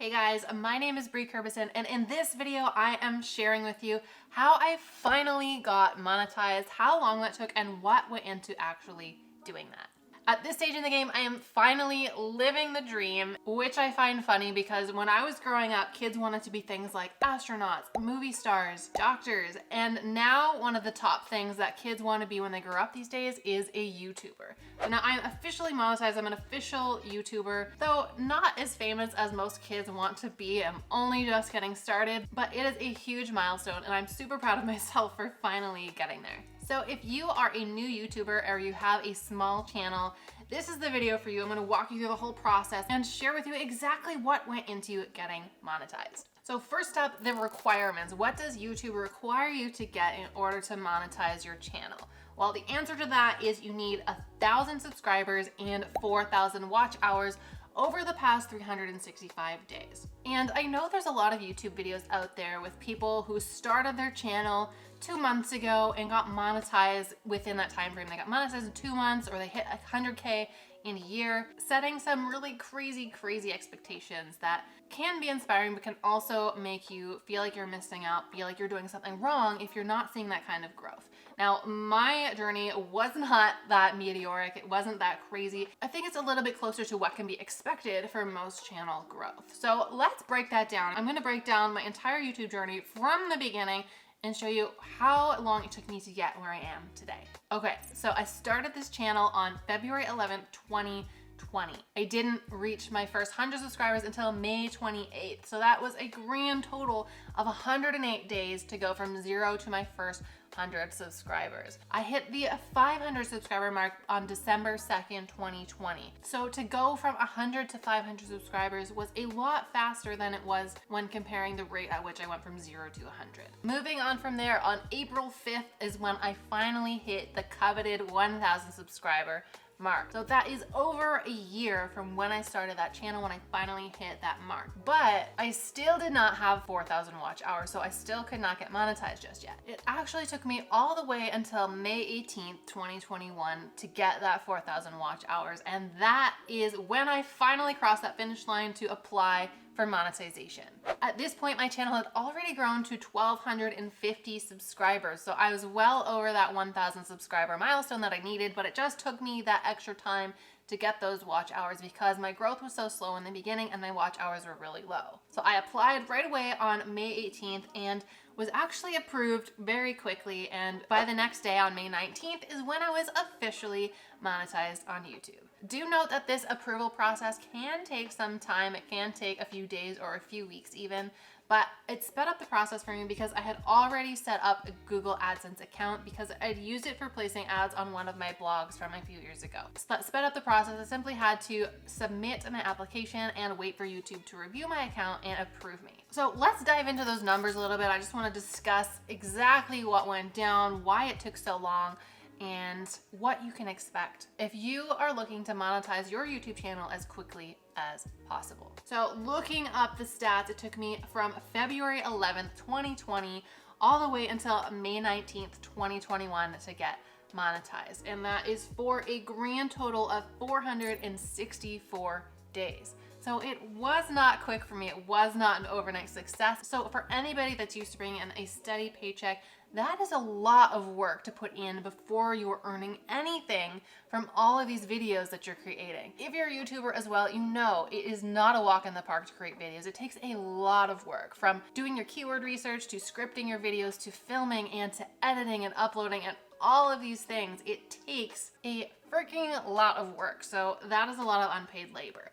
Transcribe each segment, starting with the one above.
Hey guys, my name is Brie Kirbyson, and in this video I am sharing with you how I finally got monetized, how long that took, and what went into actually doing that. At this stage in the game, I am finally living the dream, which I find funny because when I was growing up, kids wanted to be things like astronauts, movie stars, doctors, and now one of the top things that kids want to be when they grow up these days is a YouTuber. So now I'm officially monetized, I'm an official YouTuber, though not as famous as most kids want to be. I'm only just getting started, but it is a huge milestone and I'm super proud of myself for finally getting there. So if you are a new YouTuber or you have a small channel, this is the video for you. I'm gonna walk you through the whole process and share with you exactly what went into getting monetized. So first up, the requirements. What does YouTube require you to get in order to monetize your channel? Well, the answer to that is you need 1,000 subscribers and 4,000 watch hours over the past 365 days. And I know there's a lot of YouTube videos out there with people who started their channel 2 months ago and got monetized within that time frame. They got monetized in 2 months, or they hit 100K in a year, setting some really crazy expectations that can be inspiring but can also make you feel like you're missing out, feel like you're doing something wrong if you're not seeing that kind of growth. Now, my journey was not that meteoric. It wasn't that crazy. I think it's a little bit closer to what can be expected for most channel growth. So let's break that down. I'm gonna break down my entire YouTube journey from the beginning and show you how long it took me to get where I am today. Okay, so I started this channel on February 11th, 2020. I didn't reach my first 100 subscribers until May 28th. So that was a grand total of 108 days to go from 0 to my first 100 subscribers. I hit the 500 subscriber mark on December 2nd, 2020. So to go from 100 to 500 subscribers was a lot faster than it was when comparing the rate at which I went from 0 to 100. Moving on from there, on April 5th is when I finally hit the coveted 1,000 subscriber mark. So that is over a year from when I started that channel, when I finally hit that mark. But I still did not have 4,000 watch hours, so I still could not get monetized just yet. It actually took me all the way until May 18th, 2021 to get that 4,000 watch hours, and that is when I finally crossed that finish line to apply for monetization. At this point, my channel had already grown to 1,250 subscribers, so I was well over that 1,000 subscriber milestone that I needed, but it just took me that extra time to get those watch hours because my growth was so slow in the beginning and my watch hours were really low. So I applied right away on May 18th and was actually approved very quickly, and by the next day on May 19th is when I was officially monetized on YouTube. Do note that this approval process can take some time. It can take a few days or a few weeks even, but it sped up the process for me because I had already set up a Google Adsense account because I'd used it for placing ads on one of my blogs from a few years ago. So that sped up the process. I simply had to submit my application and wait for YouTube to review my account and approve me. So let's dive into those numbers a little bit. I just want to discuss exactly what went down, why it took so long, and what you can expect if you are looking to monetize your YouTube channel as quickly as possible. So looking up the stats, it took me from February 11th, 2020 all the way until May 19th, 2021 to get monetized. And that is for a grand total of 464 days. So it was not quick for me. It was not an overnight success. So for anybody that's used to bringing in a steady paycheck, that is a lot of work to put in before you are earning anything from all of these videos that you're creating. If you're a YouTuber as well, you know it is not a walk in the park to create videos. It takes a lot of work, from doing your keyword research to scripting your videos to filming and to editing and uploading and all of these things. It takes a freaking lot of work. So that is a lot of unpaid labor.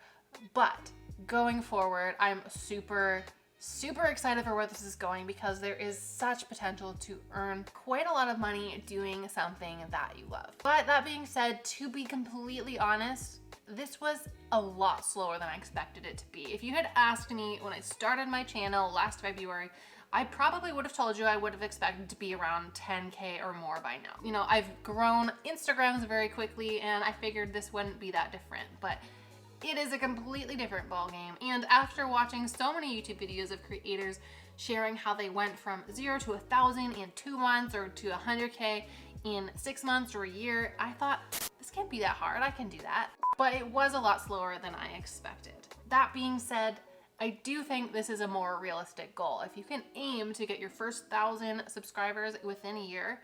But going forward, I'm super excited for where this is going because there is such potential to earn quite a lot of money doing something that you love. But that being said, to be completely honest, this was a lot slower than I expected it to be. If you had asked me when I started my channel last February, I probably would have told you I would have expected to be around 10K or more by now. You know, I've grown Instagrams very quickly and I figured this wouldn't be that different, but it is a completely different ballgame. And after watching so many YouTube videos of creators sharing how they went from 0 to 1,000 in 2 months or to 100K in 6 months or a year, I thought, this can't be that hard. I can do that. But it was a lot slower than I expected. That being said, I do think this is a more realistic goal. If you can aim to get your first 1,000 subscribers within a year,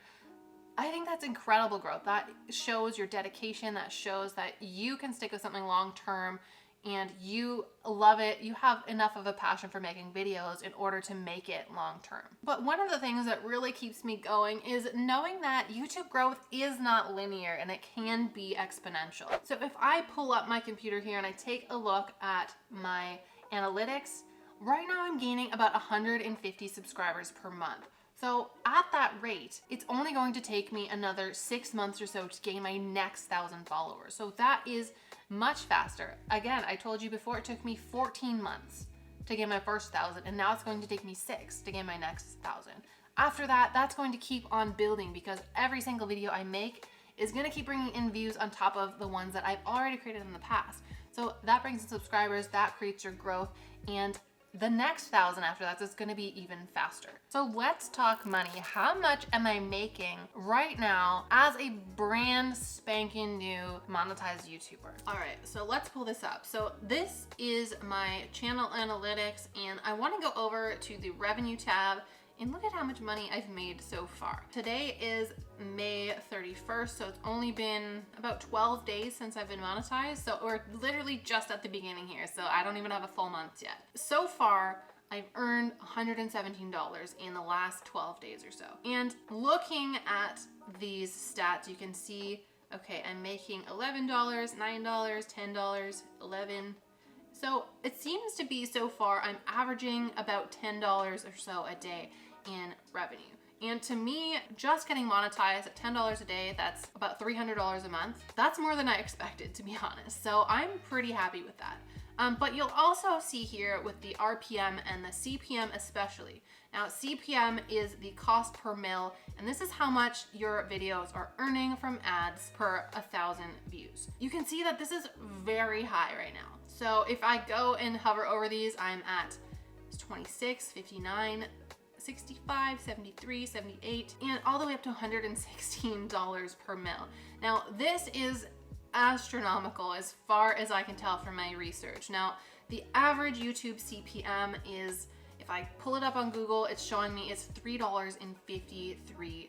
I think that's incredible growth. That shows your dedication. That shows that you can stick with something long term and you love it. You have enough of a passion for making videos in order to make it long term. But one of the things that really keeps me going is knowing that YouTube growth is not linear and it can be exponential. So if I pull up my computer here and I take a look at my analytics, right now I'm gaining about 150 subscribers per month. So at that rate, it's only going to take me another 6 months or so to gain my next 1,000 followers. So that is much faster. Again, I told you before, it took me 14 months to get my first 1,000, and now it's going to take me 6 to get my next 1,000. After that, that's going to keep on building because every single video I make is going to keep bringing in views on top of the ones that I've already created in the past. So that brings in subscribers, that creates your growth, and the next 1,000 after that is going to be even faster. So let's talk money. How much am I making right now as a brand spanking new monetized YouTuber? All right, so let's pull this up. So this is my channel analytics, and I want to go over to the revenue tab and look at how much money I've made so far. Today is May 31st, so it's only been about 12 days since I've been monetized. So we're literally just at the beginning here, so I don't even have a full month yet. So far, I've earned $117 in the last 12 days or so. And looking at these stats, you can see, okay, I'm making $11, $9, $10, $11. So it seems to be so far, I'm averaging about $10 or so a day in revenue. And to me, just getting monetized at $10 a day, that's about $300 a month. That's more than I expected, to be honest. So I'm pretty happy with that. But you'll also see here with the RPM and the CPM especially. Now, CPM is the cost per mil, and this is how much your videos are earning from ads per 1,000 views. You can see that this is very high right now. So if I go and hover over these, I'm at 26, 59, 65, 73, 78, and all the way up to $116 per mil. Now, this is astronomical as far as I can tell from my research. Now, the average YouTube CPM is, if I pull it up on Google, it's showing me it's $3.53.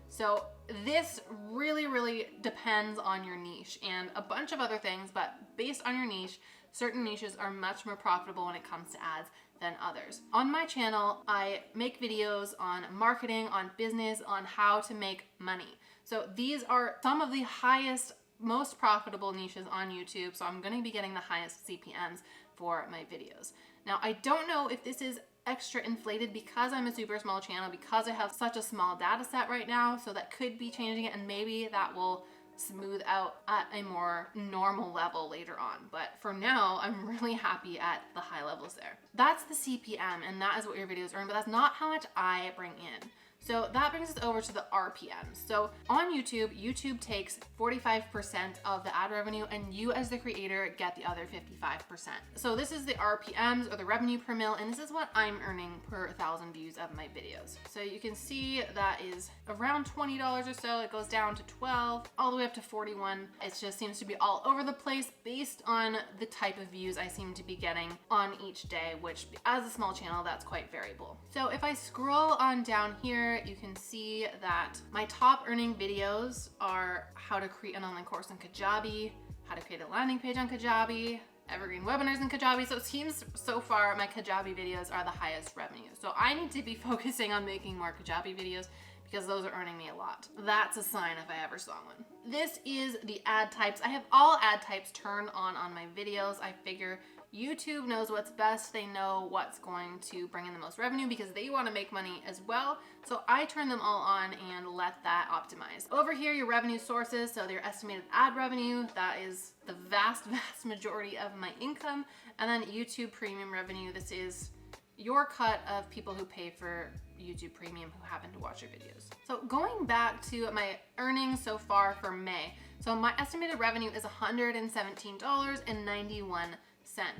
So this really depends on your niche and a bunch of other things, but based on your niche, certain niches are much more profitable when it comes to ads than others. On my channel, I make videos on marketing, on business, on how to make money. So these are some of the highest, most profitable niches on YouTube. So I'm going to be getting the highest CPMs for my videos. Now, I don't know if this is extra inflated because I'm a super small channel, because I have such a small data set right now. So that could be changing it, and maybe that will smooth out at a more normal level later on. But for now, I'm really happy at the high levels there. That's the CPM, and that is what your videos earn, but that's not how much I bring in. So that brings us over to the RPM. So on YouTube, YouTube takes 45% of the ad revenue, and you as the creator get the other 55%. So this is the RPMs, or the revenue per mil, and this is what I'm earning per 1,000 views of my videos. So you can see that is around $20 or so. It goes down to 12, all the way up to 41. It just seems to be all over the place based on the type of views I seem to be getting on each day, which as a small channel, that's quite variable. So if I scroll on down here, you can see that my top earning videos are how to create an online course in Kajabi, how to create a landing page on Kajabi, evergreen webinars in Kajabi. So it seems so far my Kajabi videos are the highest revenue. So I need to be focusing on making more Kajabi videos because those are earning me a lot. That's a sign if I ever saw one. This is the ad types. I have all ad types turned on my videos. I figure YouTube knows what's best. They know what's going to bring in the most revenue because they want to make money as well. So I turn them all on and let that optimize. Over here, your revenue sources. So your estimated ad revenue, that is the vast majority of my income. And then YouTube premium revenue. This is your cut of people who pay for YouTube premium who happen to watch your videos. So going back to my earnings so far for May. So my estimated revenue is $117.91.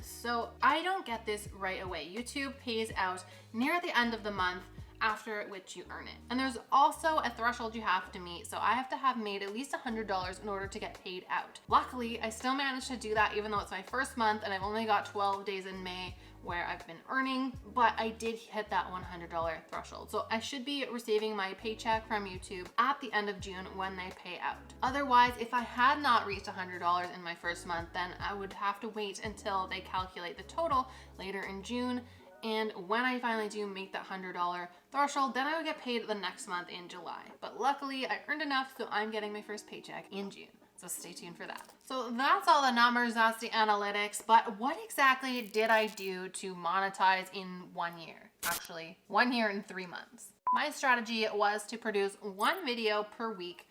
So I don't get this right away. YouTube pays out near the end of the month, after which you earn it. And there's also a threshold you have to meet. So I have to have made at least $100 in order to get paid out. Luckily, I still managed to do that even though it's my first month and I've only got 12 days in May, where I've been earning, but I did hit that $100 threshold. So I should be receiving my paycheck from YouTube at the end of June when they pay out. Otherwise, if I had not reached $100 in my first month, then I would have to wait until they calculate the total later in June. And when I finally do make that $100 threshold, then I would get paid the next month in July. But luckily I earned enough, so I'm getting my first paycheck in June. So stay tuned for that. So that's all the numbers, that's the analytics, but what exactly did I do to monetize in 1 year? Actually, 1 year and 3 months. My strategy was to produce one video per week,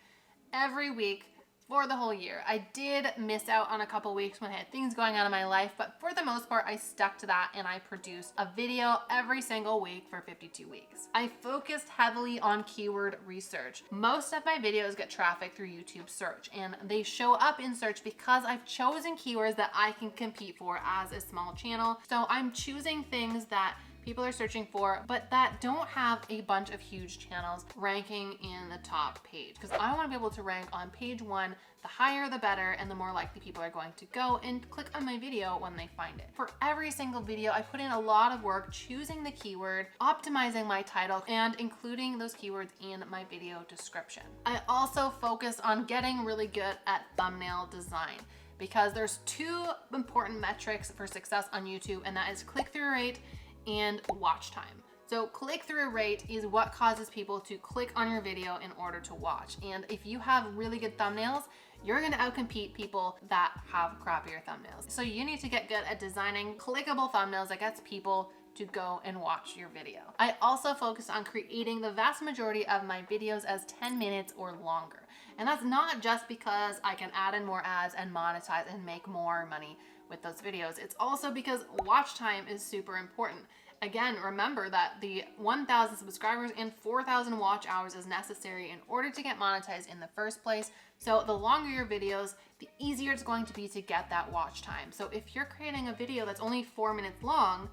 every week, for the whole year. I did miss out on a couple weeks when I had things going on in my life, but for the most part, I stuck to that and I produced a video every single week for 52 weeks. I focused heavily on keyword research. Most of my videos get traffic through YouTube search, and they show up in search because I've chosen keywords that I can compete for as a small channel. So I'm choosing things that people are searching for, but that don't have a bunch of huge channels ranking in the top page, because I want to be able to rank on page 1. The higher the better, and the more likely people are going to go and click on my video when they find it. For every single video, I put in a lot of work choosing the keyword, optimizing my title, and including those keywords in my video description. I also focused on getting really good at thumbnail design, because there's 2 important metrics for success on YouTube, and that is click-through rate and watch time. So click-through rate is what causes people to click on your video in order to watch. And if you have really good thumbnails, you're gonna outcompete people that have crappier thumbnails. So you need to get good at designing clickable thumbnails that gets people to go and watch your video. I also focus on creating the vast majority of my videos as 10 minutes or longer. And that's not just because I can add in more ads and monetize and make more money with those videos. It's also because watch time is super important. Again, remember that the 1,000 subscribers and 4,000 watch hours is necessary in order to get monetized in the first place. So the longer your videos, the easier it's going to be to get that watch time. So if you're creating a video that's only 4 minutes long,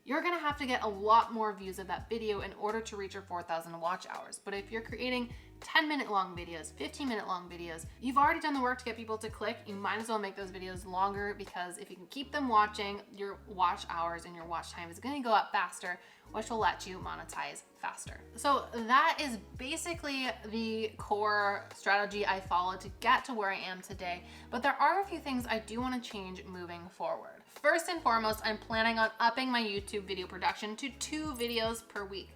you're gonna have to get a lot more views of that video in order to reach your 4,000 watch hours. But if you're creating 10-minute long videos, 15-minute long videos, you've already done the work to get people to click. You might as well make those videos longer, because if you can keep them watching, your watch hours and your watch time is gonna go up faster, which will let you monetize faster. So that is basically the core strategy I followed to get to where I am today. But there are a few things I do want to change moving forward. First and foremost, I'm planning on upping my YouTube video production to 2 videos per week.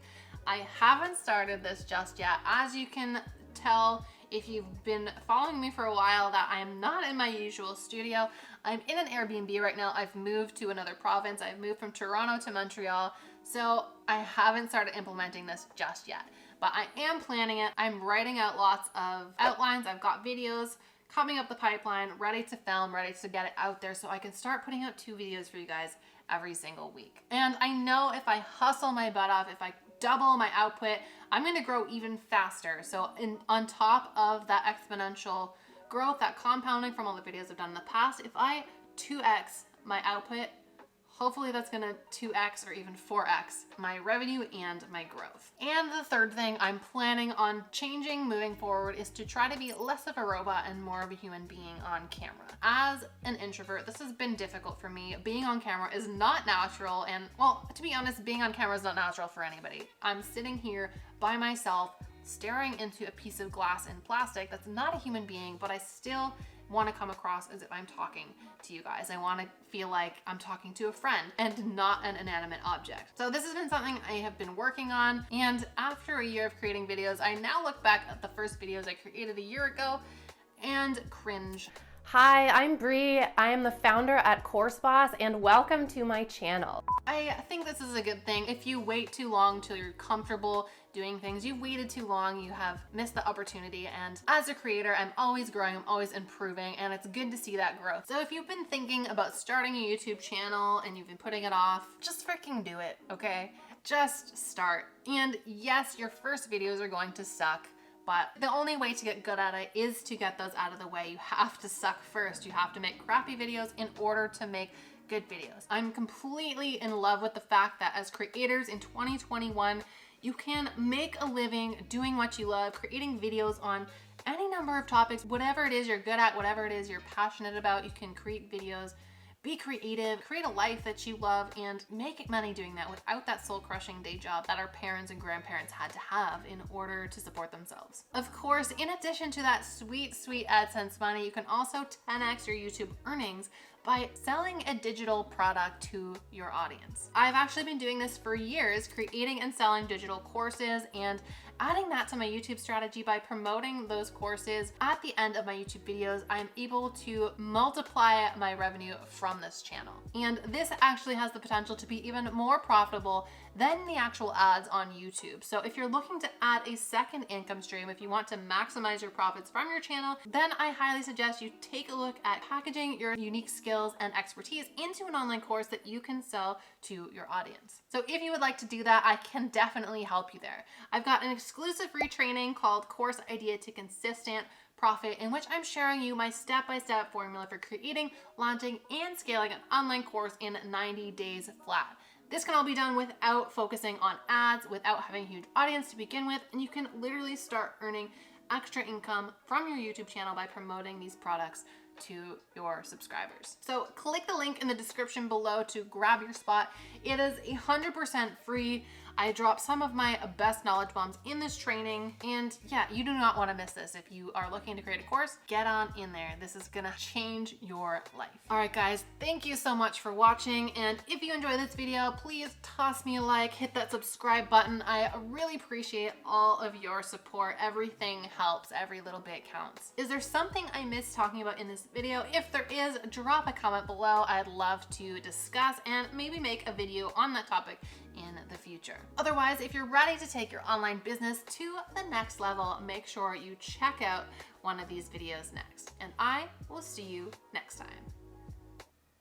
I haven't started this just yet. As you can tell, if you've been following me for a while, that I am not in my usual studio. I'm in an Airbnb right now. I've moved to another province. I've moved from Toronto to Montreal. So I haven't started implementing this just yet, but I am planning it. I'm writing out lots of outlines. I've got videos coming up the pipeline, ready to film, ready to get it out there so I can start putting out 2 videos for you guys every single week. And I know if I hustle my butt off, if I double my output, I'm gonna grow even faster. So on top of that exponential growth, that compounding from all the videos I've done in the past, if I 2x my output, hopefully that's gonna 2x or even 4x my revenue and my growth. And the third thing I'm planning on changing moving forward is to try to be less of a robot and more of a human being on camera. As an introvert, this has been difficult for me. Being on camera is not natural, and well, to be honest, being on camera is not natural for anybody. I'm sitting here by myself, staring into a piece of glass and plastic that's not a human being, but I still want to come across as if I'm talking to you guys. I want to feel like I'm talking to a friend and not an inanimate object. So this has been something I have been working on, and after a year of creating videos, I now look back at the first videos I created a year ago and cringe. Hi, I'm Brie. I am the founder at Course Boss, and welcome to my channel. I think this is a good thing. If you wait too long till you're comfortable doing things, you've waited too long, you have missed the opportunity. And as a creator, I'm always growing, I'm always improving, and it's good to see that growth. So if you've been thinking about starting a YouTube channel and you've been putting it off, just freaking do it, okay? Just start. And yes, your first videos are going to suck, but the only way to get good at it is to get those out of the way. You have to suck first. You have to make crappy videos in order to make good videos. I'm completely in love with the fact that as creators in 2021, you can make a living doing what you love, creating videos on any number of topics, whatever it is you're good at, whatever it is you're passionate about, you can create videos be creative, create a life that you love, and make money doing that without that soul-crushing day job that our parents and grandparents had to have in order to support themselves. Of course, in addition to that sweet, sweet AdSense money, you can also 10x your YouTube earnings by selling a digital product to your audience. I've actually been doing this for years, creating and selling digital courses and adding that to my YouTube strategy by promoting those courses at the end of my YouTube videos. I am able to multiply my revenue from this channel. And this actually has the potential to be even more profitable than the actual ads on YouTube. So if you're looking to add a second income stream, if you want to maximize your profits from your channel, then I highly suggest you take a look at packaging your unique skills and expertise into an online course that you can sell to your audience. So if you would like to do that, I can definitely help you there. I've got an exclusive free training called Course Idea to Consistent Profit, in which I'm sharing you my step-by-step formula for creating, launching, and scaling an online course in 90 days flat. This can all be done without focusing on ads, without having a huge audience to begin with, and you can literally start earning extra income from your YouTube channel by promoting these products to your subscribers. So click the link in the description below to grab your spot. It is 100% free. I drop some of my best knowledge bombs in this training, and yeah, you do not want to miss this. If you are looking to create a course, get on in there. This is gonna change your life. All right, guys, thank you so much for watching, and if you enjoyed this video, please toss me a like, hit that subscribe button. I really appreciate all of your support. Everything helps, every little bit counts. Is there something I missed talking about in this video? If there is, drop a comment below. I'd love to discuss and maybe make a video on that topic in the future. Otherwise, if you're ready to take your online business to the next level, make sure you check out one of these videos next. And I will see you next time.